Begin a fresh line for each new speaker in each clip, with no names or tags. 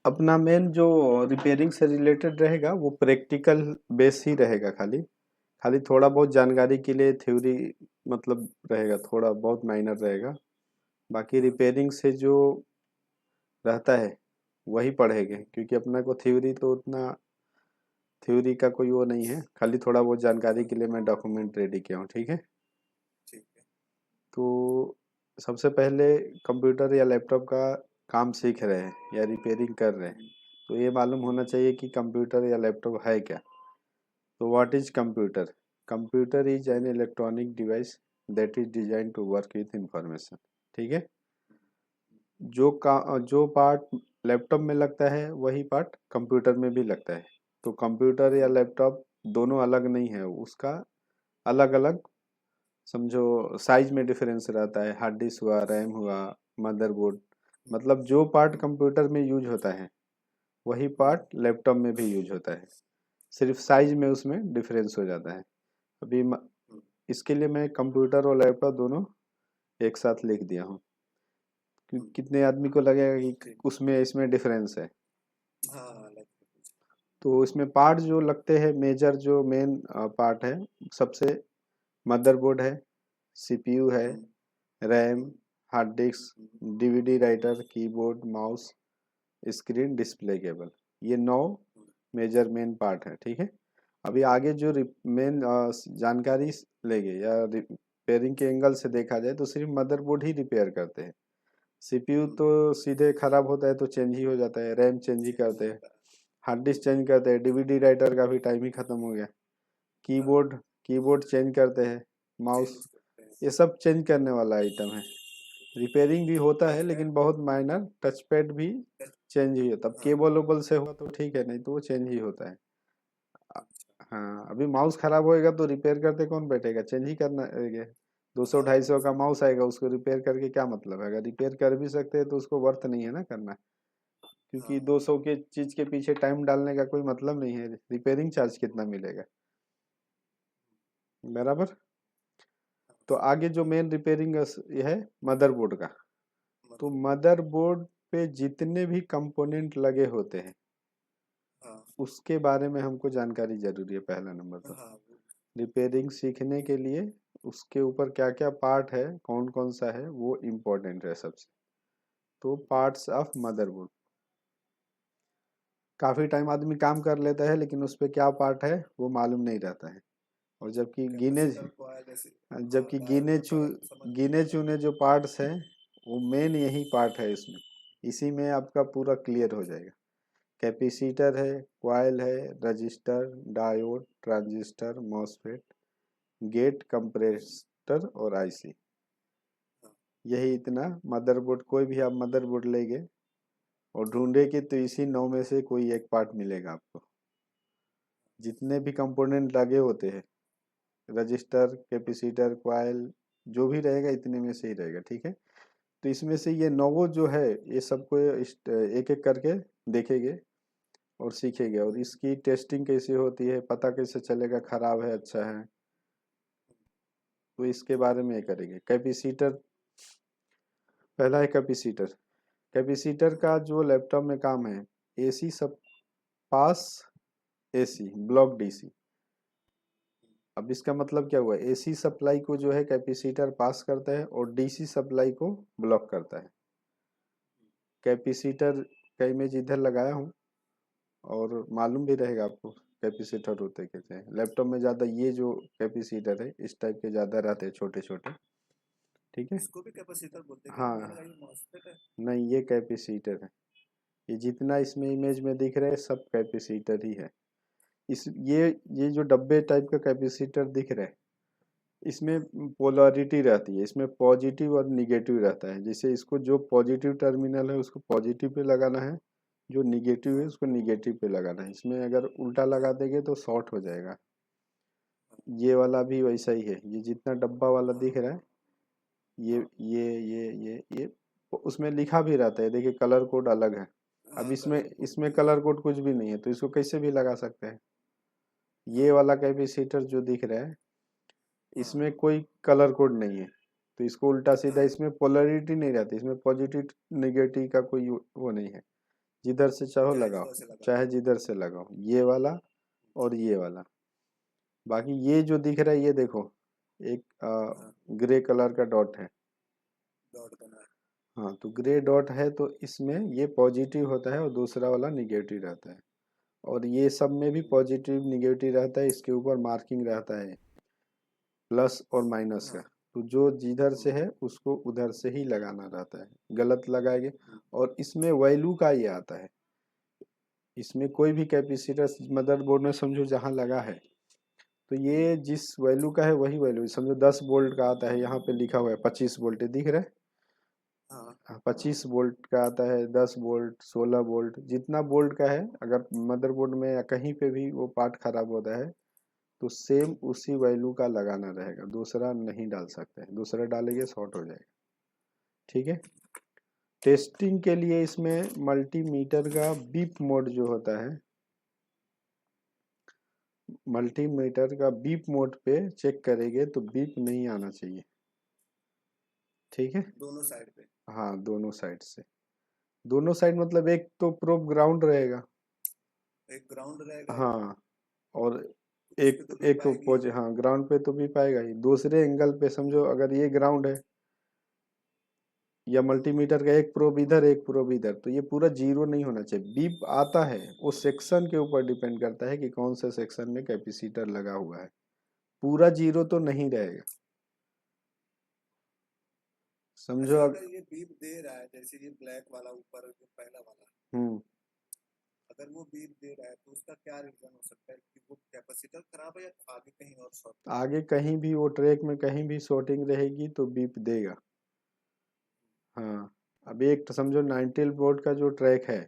अपना मेन जो रिपेयरिंग से रिलेटेड रहेगा वो प्रैक्टिकल बेस ही रहेगा। खाली खाली थोड़ा बहुत जानकारी के लिए थ्योरी मतलब रहेगा, थोड़ा बहुत माइनर रहेगा। बाकी रिपेयरिंग से जो रहता है वही पढ़ेंगे, क्योंकि अपना को थ्योरी तो उतना थ्योरी का कोई वो नहीं है। खाली थोड़ा बहुत जानकारी के लिए मैं डॉक्यूमेंट रेडी किया हूँ, ठीक है।
ठीक है।
तो सबसे पहले कंप्यूटर या लैपटॉप का काम सीख रहे हैं या रिपेयरिंग कर रहे हैं, तो ये मालूम होना चाहिए कि कंप्यूटर या लैपटॉप है क्या। तो what is computer? Computer is an electronic device that is design to work with information. ठीक है। जो पार्ट लैपटॉप में लगता है वही पार्ट कंप्यूटर में भी लगता है। तो कंप्यूटर या लैपटॉप दोनों अलग नहीं है, उसका अलग अलग समझो साइज में डिफरेंस रहता है। हार्ड डिस्क हुआ, रैम हुआ, मदरबोर्ड, मतलब जो पार्ट कंप्यूटर में यूज होता है वही पार्ट लैपटॉप में भी यूज होता है, सिर्फ साइज में उसमें डिफरेंस हो जाता है। अभी इसके लिए मैं कंप्यूटर और लैपटॉप दोनों एक साथ लिख दिया हूँ। कितने आदमी को लगेगा कि
ठीक।
उसमें इसमें डिफरेंस है।
हाँ हाँ, लग
तो इसमें पार्ट जो लगते हैं, मेजर जो मेन पार्ट है, सबसे मदरबोर्ड है, सीपीयू है, RAM, hard disk, DVD writer, keyboard, mouse, screen, display cable, ये 9 मेजर मेन पार्ट है। ठीक है। अभी आगे जो मेन जानकारी लेंगे या रिपेयरिंग के एंगल से देखा जाए तो सिर्फ मदरबोर्ड ही रिपेयर करते हैं। सीपीयू तो सीधे खराब होता है तो चेंज ही हो जाता है, रैम चेंज ही करते हैं, हार्ड डिस्क चेंज करते हैं, डीवीडी राइटर का भी टाइम ही खत्म हो गया, कीबोर्ड कीबोर्ड चेंज करते हैं, माउस,
चेंज करते हैं।
ये सब चेंज करने वाला आइटम है। रिपेयरिंग भी होता है
अच्छा।
लेकिन बहुत माइनर, टच पैड भी चेंज ही होता है। अब
हाँ
केबल वेबल से हुआ तो ठीक है, नहीं तो वो चेंज ही होता है। अ-
अच्छा।
हाँ, अभी माउस खराब होएगा तो रिपेयर करते कौन बैठेगा, चेंज ही करना है। 200 250 का माउस आएगा, उसको रिपेयर करके क्या मतलब है? अगर रिपेयर कर भी सकते हैं तो उसको वर्थ नहीं है ना करना, क्योंकि
हाँ
200 के चीज के पीछे टाइम डालने का कोई मतलब नहीं है। रिपेयरिंग चार्ज कितना मिलेगा, बराबर। तो आगे जो मेन रिपेयरिंग ये है मदरबोर्ड का। तो
मतलब।
मदरबोर्ड पे जितने भी कंपोनेंट लगे होते हैं
हाँ
उसके बारे में हमको जानकारी जरूरी है, पहला नंबर तो।
हाँ
रिपेयरिंग सीखने के लिए उसके ऊपर क्या क्या पार्ट है, कौन कौन सा है, वो इम्पोर्टेंट है सबसे। तो पार्ट्स ऑफ मदरबोर्ड, काफी टाइम आदमी काम कर लेता है लेकिन उस पे क्या पार्ट है वो मालूम नहीं रहता है। और
कैपेसिटर कॉइल ऐसे। हाँ,
जबकि
डायोड वगैरह तो समझ।
गिने चुने जो पार्ट्स हैं वो मेन यही पार्ट है इसमें। इसी में आपका पूरा क्लियर हो जाएगा। कैपेसिटर है, कॉइल है, resistor, diode, transistor, MOSFET, gate, compressor और आईसी,
हाँ
यही इतना मदरबोर्ड। कोई भी आप मदरबोर्ड लेंगे और ढूंढेंगे तो इसी 9 में से कोई एक पार्ट मिलेगा आपको। जितने भी कंपोनेंट लगे होते हैं, रजिस्टर, कैपेसिटर, कॉइल, जो भी रहेगा इतने में से ही रहेगा। ठीक है। तो इसमें से ये नौवो जो है ये सबको एक एक करके देखेंगे और सीखेंगे, और इसकी टेस्टिंग कैसे होती है, पता कैसे चलेगा खराब है अच्छा है, तो इसके बारे में ये करेंगे। कैपेसिटर, पहला है कैपेसिटर। कैपेसिटर का जो लैपटॉप में काम है, एसी सब पास, एसी ब्लॉक डीसी। अब इसका मतलब क्या हुआ, एसी सप्लाई को जो है कैपेसिटर पास करता है और डीसी सप्लाई को ब्लॉक करता है। कैपेसिटर का इमेज इधर लगाया हूँ और मालूम भी रहेगा आपको कैपेसिटर होते कैसे हैं। लैपटॉप में ज़्यादा ये जो कैपेसिटर है इस टाइप के ज़्यादा रहते हैं, छोटे छोटे। ठीक है।
इसको भी कैपेसिटर बोलते हैं क्या? मुझे लगा
हाँ,
ये मॉसफेट है।
नहीं ये कैपेसिटर है। ये जितना इसमें इमेज में दिख रहा है सब कैपेसिटर ही है। इस ये जो डब्बे टाइप का कैपेसिटर दिख रहा है, इसमें
हाँ
पोलैरिटी रहती है, इसमें पॉजिटिव और निगेटिव रहता है। जैसे इसको जो पॉजिटिव टर्मिनल है उसको पॉजिटिव पे लगाना है, जो निगेटिव है
हाँ
उसको निगेटिव पे लगाना है। इसमें अगर उल्टा लगा देंगे तो शॉर्ट हो जाएगा।
हाँ
ये वाला भी वैसा ही है, ये जितना डब्बा वाला
हाँ
दिख रहा है, ये
हाँ
ये उसमें लिखा भी रहता है, देखिए कलर कोड अलग है। अब
हाँ,
इसमें
कलर कोड
इसमें
भी है।
कलर कोड कुछ भी नहीं है तो इसको कैसे भी लगा सकते हैं। ये
हाँ
वाला कैपेसिटर जो दिख रहा है
हाँ।
इसमें कोई कलर कोड नहीं है, तो इसको उल्टा सीधा,
हाँ
इसमें पोलैरिटी नहीं रहती, इसमें पॉजिटिव नेगेटिव का कोई वो नहीं है। जिधर से चाहो
चाहे
लगाओ,
जिधर से लगा
चाहे जिधर से लगाओ, ये वाला और ये वाला। बाकी ये जो दिख रहा है ये देखो, एक
हाँ
ग्रे कलर का डॉट है।
डॉट बना है।
हाँ, तो ग्रे डॉट है तो इसमें ये पॉजिटिव होता है और दूसरा वाला निगेटिव रहता है। और ये सब में भी पॉजिटिव निगेटिव रहता है, इसके ऊपर मार्किंग रहता है प्लस और माइनस का।
हाँ
तो जो जिधर से
हम्म,
है उसको उधर से ही लगाना रहता है, गलत लगाएंगे।
हम्म,
और इसमें वैल्यू का ये आता है, इसमें कोई भी कैपेसिटर मदरबोर्ड में समझो जहाँ लगा है तो ये जिस वैल्यू का है वही वैल्यू, समझो 10 वोल्ट का आता है, यहाँ पे लिखा हुआ है 25 वोल्ट, दिख रहा है।
हाँ
25 वोल्ट का आता है, 10 वोल्ट, 16 वोल्ट, जितना वोल्ट का है। अगर मदरबोर्ड में या कहीं पे भी वो पार्ट खराब होता है तो सेम उसी वैल्यू का लगाना रहेगा, दूसरा नहीं डाल सकते हैं, दूसरा डालेंगे शॉर्ट हो जाएगा। ठीक है। टेस्टिंग के लिए इसमें मल्टीमीटर का बीप मोड जो होता है, मल्टीमीटर का बीप मोड पे चेक करेंगे तो बीप नहीं आना चाहिए। ठीक है।
दोनों साइड पे।
हाँ, दोनों साइड से। दोनों साइड मतलब एक तो प्रोब ग्राउंड रहेगा।
एक ग्राउंड रहेगा
हाँ, और
तो उस पे
एक
तो भी
एक
पाएगी।
पोज, हाँ ग्राउंड पे तो भी पाएगा ही। दूसरे एंगल पे समझो अगर ये ग्राउंड है या मल्टीमीटर का एक प्रोब इधर एक प्रोब इधर, तो ये पूरा जीरो नहीं होना चाहिए। बीप आता है वो सेक्शन के ऊपर डिपेंड करता है कि कौन से सेक्शन में कैपेसिटर लगा हुआ है, पूरा जीरो तो नहीं रहेगा। समझो
अच्छा
अब।
अगर ये बीप दे रहा है जैसे ये ब्लैक वाला ऊपर जो पहला वाला,
हम्म।
अगर वो बीप दे रहा है तो उसका क्या रीजन हो सकता है कि वो कैपेसिटर खराब है या आगे कहीं और शॉर्ट है।
आगे कहीं भी वो ट्रैक में कहीं भी शॉर्टिंग रहेगी तो बीप देगा। हाँ, अब एक तो समझो 90 वोल्ट का जो ट्रैक है
हाँ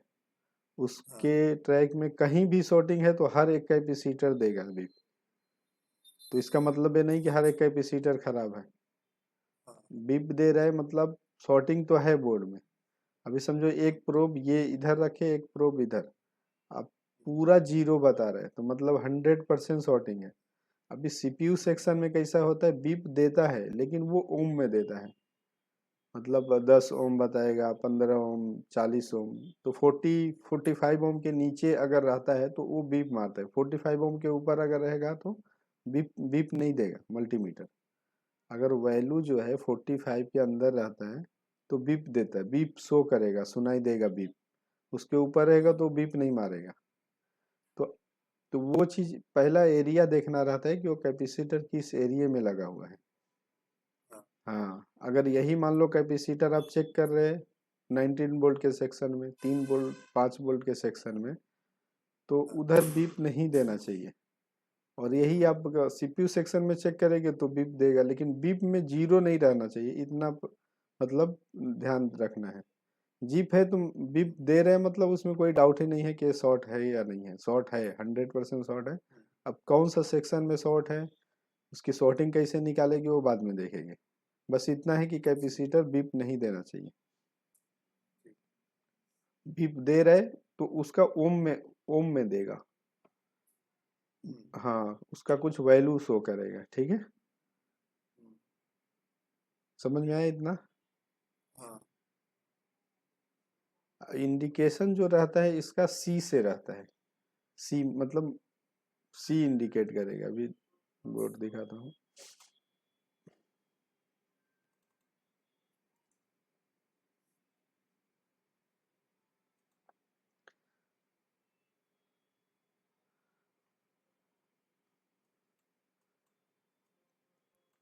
उसके ट्रैक में कहीं भी शॉर्टिंग है तो हर एक कैपेसिटर देगा बीप। तो इसका मतलब ये नहीं कि हर एक कैपेसिटर खराब है।
हाँ
बीप दे रहा है मतलब शॉर्टिंग तो है बोर्ड में। अभी समझो एक प्रोब ये इधर रखे, एक प्रोब इधर, आप पूरा जीरो बता रहे हैं तो मतलब 100% शॉर्टिंग है। अभी सीपीयू सेक्शन में कैसा होता है, बीप देता है लेकिन वो ओम में देता है, मतलब 10 ओम बताएगा, 15 ओम, 40 ओम। तो 45 ओम के नीचे अगर रहता है तो वो बीप मारता है, 45 ओम के ऊपर अगर रहेगा तो बीप बीप नहीं देगा मल्टीमीटर। अगर वैल्यू जो है 45 के अंदर रहता है तो बीप देता है, बीप शो करेगा, सुनाई देगा बीप। उसके ऊपर रहेगा तो बीप नहीं मारेगा। तो तो वो चीज पहला एरिया देखना रहता है कि वो कैपेसिटर किस एरिया में लगा हुआ है।
हाँ
हाँ, अगर यही मान लो कैपेसिटर आप चेक कर रहे हैं 19 वोल्ट के सेक्शन में, 3 वोल्ट 5 वोल्ट के सेक्शन में, तो
हाँ
उधर बीप नहीं देना चाहिए। और यही आप सीपीयू सेक्शन में चेक करेंगे तो बीप देगा, लेकिन बीप में जीरो नहीं रहना चाहिए, इतना मतलब ध्यान रखना है। जीप है तुम बीप दे रहे हैं मतलब उसमें कोई डाउट ही नहीं है कि शॉर्ट है या नहीं है, शॉर्ट है, 100% शॉर्ट है।
हम्म,
अब कौन सा सेक्शन में शॉर्ट है, उसकी शॉर्टिंग कैसे निकालेगी वो बाद में देखेंगे। बस इतना है कि कैपेसिटर बीप नहीं देना चाहिए।
ठीक
बीप दे रहे तो उसका ओम में देगा।
हम्म,
हाँ, उसका कुछ वैल्यू शो करेगा। ठीक है,
हम्म,
समझ में आया इतना।
हाँ
इंडिकेशन जो रहता है इसका सी से रहता है, सी मतलब सी इंडिकेट करेगा। अभी बोर्ड दिखाता हूँ।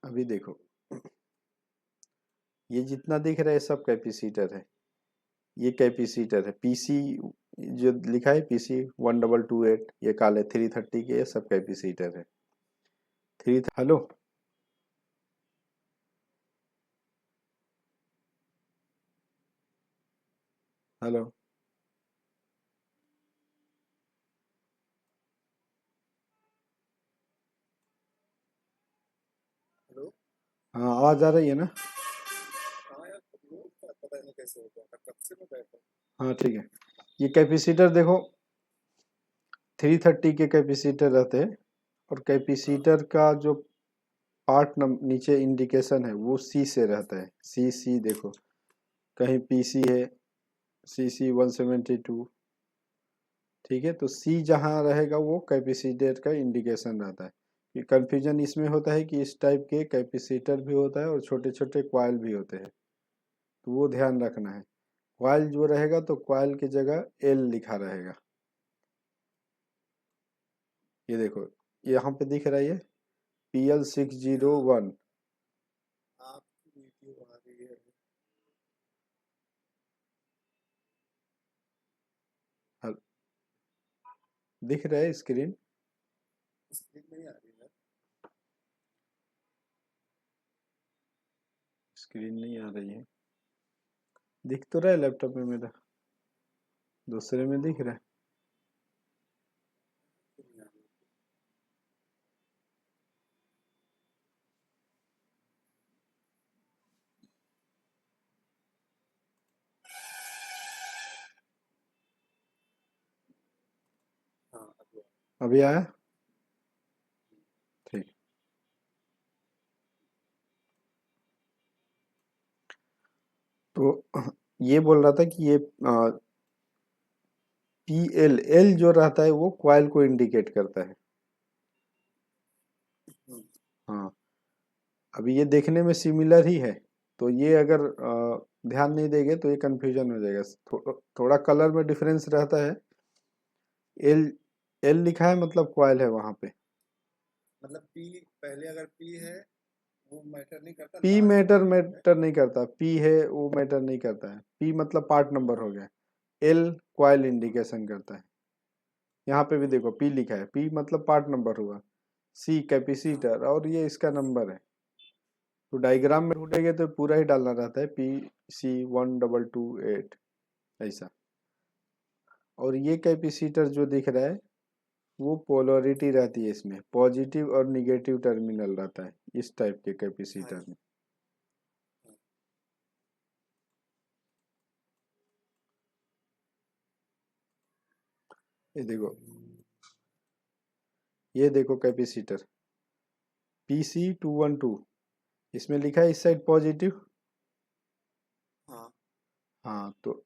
अभी देखो, ये जितना दिख रहा है सब कैपेसिटर है। ये कैपेसिटर है पीसी, जो लिखा है पीसी 1228, ये काले 330 के, ये सब कैपेसिटर है। Three hello, hello.
हेलो।
हाँ, आवाज आ रही है ना।
हाँ यार वो पता नहीं कैसे हो गया था, कब से मैं बैठा हूँ।
हाँ ठीक है। ये कैपेसिटर देखो 330 के कैपेसिटर रहते हैं, और
हाँ
कैपेसिटर का जो पार्ट नीचे इंडिकेशन है वो सी से रहता है। सी सी देखो, कहीं पीसी है, सी सी 172, ठीक है, तो सी जहाँ रहेगा वो कैपेसिटर का इंडिकेशन रहता है। कि कन्फ्यूजन इसमें होता है कि इस टाइप के कैपेसिटर भी होता है और छोटे छोटे कॉइल भी होते हैं, तो वो ध्यान रखना है। कॉइल जो रहेगा तो कॉइल की जगह एल लिखा रहेगा। ये देखो यहाँ पे दिख रहा है ये PL601।
आपकी वीडियो आ रही है।
दिख रहा है स्क्रीन?
स्क्रीन नहीं आ रही है।
स्क्रीन नहीं आ रही है? दिख तो रहा है लैपटॉप में मेरा, दूसरे में दिख रहा है।
नहीं आ रही। हाँ अब
अभी आया? ठीक। तो ये बोल रहा था कि ये PL जो रहता है वो कॉइल को इंडिकेट करता है। हाँ, अभी ये देखने में सिमिलर ही है, तो ये अगर ध्यान नहीं देंगे तो ये कंफ्यूजन हो जाएगा। थोड़ा कलर में डिफरेंस रहता है। एल एल लिखा है मतलब कॉइल है वहां पे।
मतलब पी पहले अगर पी है वो मैटर नहीं करता,
पी
लास्ट
मैटर
वाला जो है।
मैटर नहीं करता, पी है वो मैटर नहीं करता है। पी मतलब पार्ट नंबर हो गया, एल कॉइल इंडिकेशन करता है। यहाँ पे भी देखो पी लिखा है, पी मतलब पार्ट नंबर हुआ, सी
हाँ
कैपेसिटर और ये इसका नंबर है। तो डायग्राम में ढूंढेंगे तो पूरा ही डालना रहता है PC1228 ऐसा। और ये कैपेसिटर जो दिख रहा है वो पोलरिटी रहती है, इसमें पॉजिटिव और निगेटिव टर्मिनल रहता है इस टाइप के
हाँ
कैपेसिटर
जी।
में।
हाँ।
ये देखो कैपेसिटर PC212, इसमें लिखा है इस साइड पॉजिटिव।
हाँ।
हाँ, तो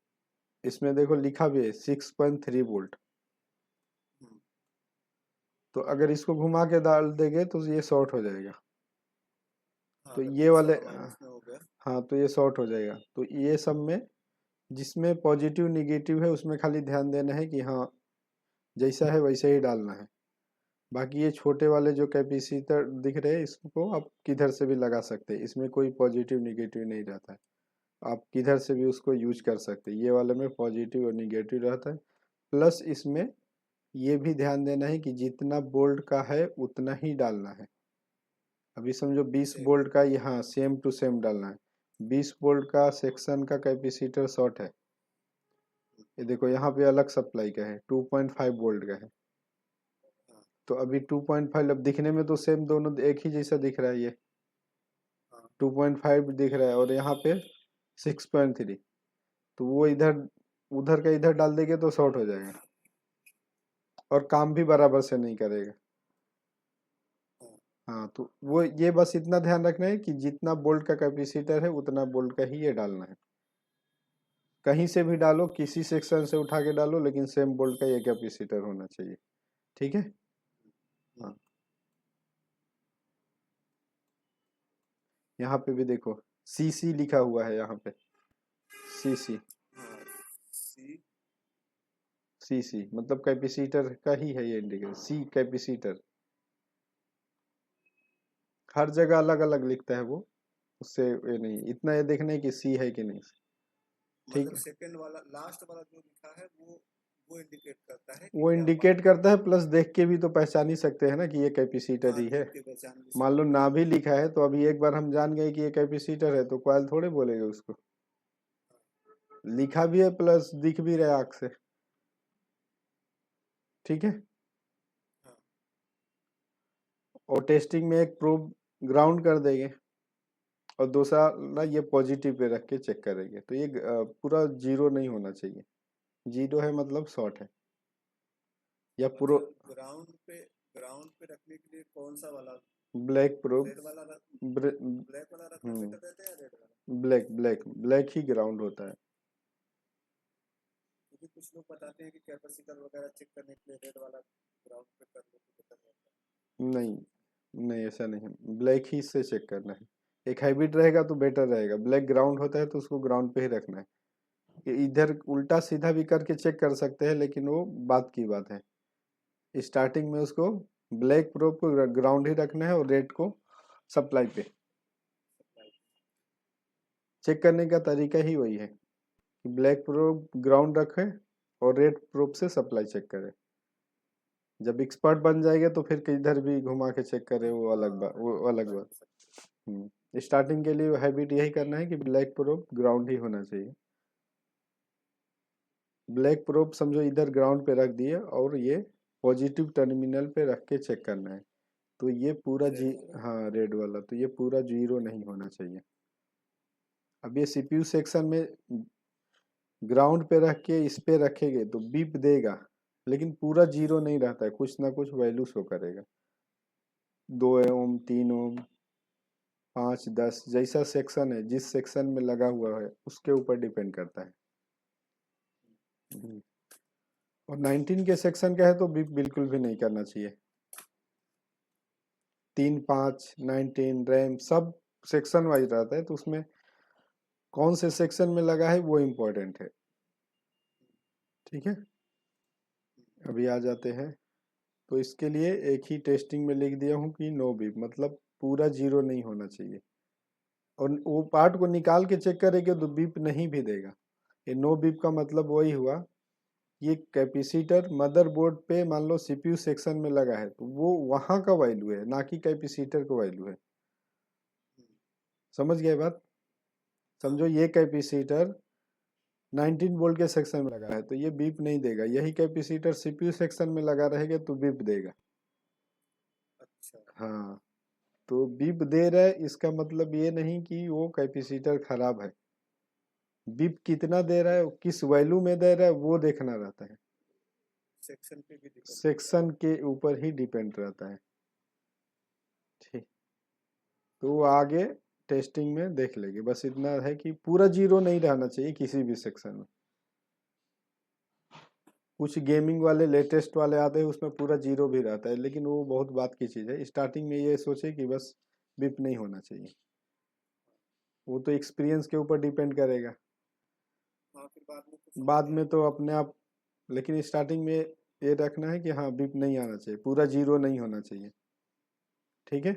इसमें देखो लिखा भी है 6.3 वोल्ट।
हम्म,
तो अगर इसको घुमा के डाल देंगे तो ये शॉर्ट हो जाएगा।
हाँ
तो
अगर
ये
प्लस
वाले
वाला माइनस में हो गया।
हाँ, तो ये शॉर्ट हो जाएगा। तो ये सब में जिसमें पॉजिटिव निगेटिव है उसमें खाली ध्यान देना है कि हाँ जैसा है वैसे ही डालना है। बाकी ये छोटे वाले जो कैपेसिटर दिख रहे हैं इसको आप किधर से भी लगा सकते हैं, इसमें कोई पॉजिटिव निगेटिव नहीं रहता है। आप किधर से भी उसको यूज कर सकते हैं। ये वाले में पॉजिटिव और निगेटिव रहता है। प्लस इसमें ये भी ध्यान देना है कि जितना बोल्ट का है उतना ही डालना है। अभी समझो 20
सेम।
बोल्ट का, यहाँ सेम टू सेम डालना है। 20 बोल्ट का सेक्शन का कैपेसिटर शॉर्ट है, ये देखो यहाँ पे अलग सप्लाई का है, 2.5 वोल्ट का है।
हाँ।
तो अभी 2.5 अब दिखने में तो सेम दोनों एक ही जैसा दिख रहा है। ये
हाँ
2.5 दिख रहा है और यहाँ पे 6.3। तो वो इधर उधर का इधर डाल देंगे तो शॉर्ट हो जाएगा और काम भी बराबर से नहीं करेगा।
हाँ।
हाँ, तो वो ये बस इतना ध्यान रखना है कि जितना बोल्ट का कैपेसिटर है उतना बोल्ट का ही ये डालना है। कहीं से भी डालो, किसी सेक्शन से उठा के डालो, लेकिन सेम बोल्ट का ये कैपेसिटर होना चाहिए। ठीक है।
हम्म,
हाँ, यहाँ पे भी देखो CC लिखा हुआ है यहाँ पे। CC
हाँ सी।
CC मतलब कैपेसिटर का ही है ये इंडिकेटर, सी कैपेसिटर। हर जगह अलग अलग लिखता है वो, उससे ये नहीं, इतना ये देखना है कि सी है कि नहीं। ठीक
मतलब
है,
सेकंड वाला लास्ट वाला जो लिखा है वो इंडिकेट करता है कि
वो
क्या पार्ट
इंडिकेट
है।
करता है। प्लस देख के भी तो पहचान ही सकते हैं ना कि ये कैपेसिटर
हाँ
ही है।
देख के पहचान भी
मान लो
सकते
ना
हैं।
भी लिखा है तो अभी एक बार हम जान गए कि ये कैपेसिटर है तो कॉइल थोड़े बोलेगा उसको। लिखा भी है प्लस दिख भी रहा है आँख से। ठीक है।
हाँ
और टेस्टिंग में एक प्रूफ ग्राउंड कर देंगे और दूसरा ना ये पॉजिटिव पे रख के चेक करेंगे, तो ये पूरा जीरो नहीं होना चाहिए। जीरो है मतलब शॉर्ट है या पूरा।
मतलब ग्राउंड पे रखने के लिए कौन सा वाला?
Black proof.
रेड वाला ब्लैक वाला रखना
हम्म,
बेटर रहता है या रेड वाला?
ब्लैक ब्लैक ब्लैक ही ग्राउंड होता है।
क्योंकि क्योंकि कुछ लोग बताते हैं कि कैपेसिटर वगैरह चेक करने के लिए रेड वाला ग्राउंड पे कर लो तो बेटर रहता
नहीं, नहीं ऐसा नहीं है, ब्लैक ही से चेक करना है। एक हाइब्रिड रहेगा तो बेटर रहेगा, ब्लैक ग्राउंड होता है तो उसको ग्राउंड पे ही रखना है। ये इधर उल्टा सीधा भी करके चेक कर सकते हैं, लेकिन वो बात की बात है। स्टार्टिंग में उसको ब्लैक प्रोब को ग्राउंड ही रखना है और रेड को सप्लाई पे।
है।
चेक करने का तरीका ही वही है कि ब्लैक प्रोब ग्राउंड रखे और रेड प्रोब से सप्लाई चेक करे। जब एक्सपर्ट बन जाएगा तो फिर किधर भी घुमा के चेक करे, वो अलग बात, वो अलग
कर
बात।
भी सकते
स्टार्टिंग के लिए हैबिट यही करना है कि ब्लैक प्रोब ग्राउंड ही होना चाहिए। ब्लैक प्रोब समझो इधर ग्राउंड पे रख दिए और ये पॉजिटिव टर्मिनल पे रख के चेक करना है, तो ये पूरा
रेड
जी,
वाला।
हाँ रेड वाला, तो ये पूरा जीरो नहीं होना चाहिए। अब ये सीपीयू सेक्शन में ग्राउंड पे रख के इस पे रखेंगे तो बीप देगा, लेकिन पूरा जीरो नहीं रहता है, कुछ ना कुछ वैल्यू शो करेगा। 2 ओम, 3 ओम, 5, 10, जैसा सेक्शन है, जिस सेक्शन में लगा हुआ है उसके ऊपर डिपेंड करता है। और 19 के सेक्शन का है तो बीप बिल्कुल भी नहीं करना चाहिए। 3, 5, 19 रैम सब सेक्शन वाइज रहता है, तो उसमें कौन से सेक्शन में लगा है वो इम्पोर्टेंट है। ठीक है, अभी आ जाते हैं। तो इसके लिए एक ही टेस्टिंग में लिख दिया हूँ कि नो बीप, मतलब पूरा जीरो नहीं होना चाहिए। और वो पार्ट को निकाल के चेक करेंगे तो बीप नहीं भी देगा। ये नो बीप का मतलब वही हुआ, ये कैपेसिटर मदरबोर्ड पे मान लो सीपीयू सेक्शन में लगा है तो वो वहां का वैल्यू है, ना कि कैपेसिटर का वैल्यू है। समझ गए बात? समझो ये कैपेसिटर 19 वोल्ट के सेक्शन में लगा है तो ये बीप नहीं देगा, यही कैपेसिटर सीपीयू सेक्शन में लगा रहेगा तो बीप देगा।
अच्छा।
हाँ, तो बीप दे रहा है इसका मतलब ये नहीं कि वो कैपेसिटर खराब है। बीप कितना दे रहा है, किस वैल्यू में दे रहा है, वो देखना रहता है।
सेक्शन पे भी डिपेंड करता
सेक्शन के ऊपर ही डिपेंड रहता है। ठीक, तो वो आगे टेस्टिंग में देख लेंगे। बस इतना है कि पूरा जीरो नहीं रहना चाहिए किसी भी सेक्शन में। कुछ गेमिंग वाले लेटेस्ट वाले आते हैं उसमें पूरा जीरो भी रहता है, लेकिन वो बहुत बात की चीज़ है। स्टार्टिंग में ये सोचे कि बस बिप नहीं होना चाहिए, वो तो एक्सपीरियंस के ऊपर डिपेंड करेगा।
है। हाँ, फिर बाद में तो समझ
बाद
में
में
आता
तो
है।
अपने आप, लेकिन स्टार्टिंग में ये रखना है कि हाँ बिप नहीं आना चाहिए, पूरा जीरो नहीं होना चाहिए। ठीक है।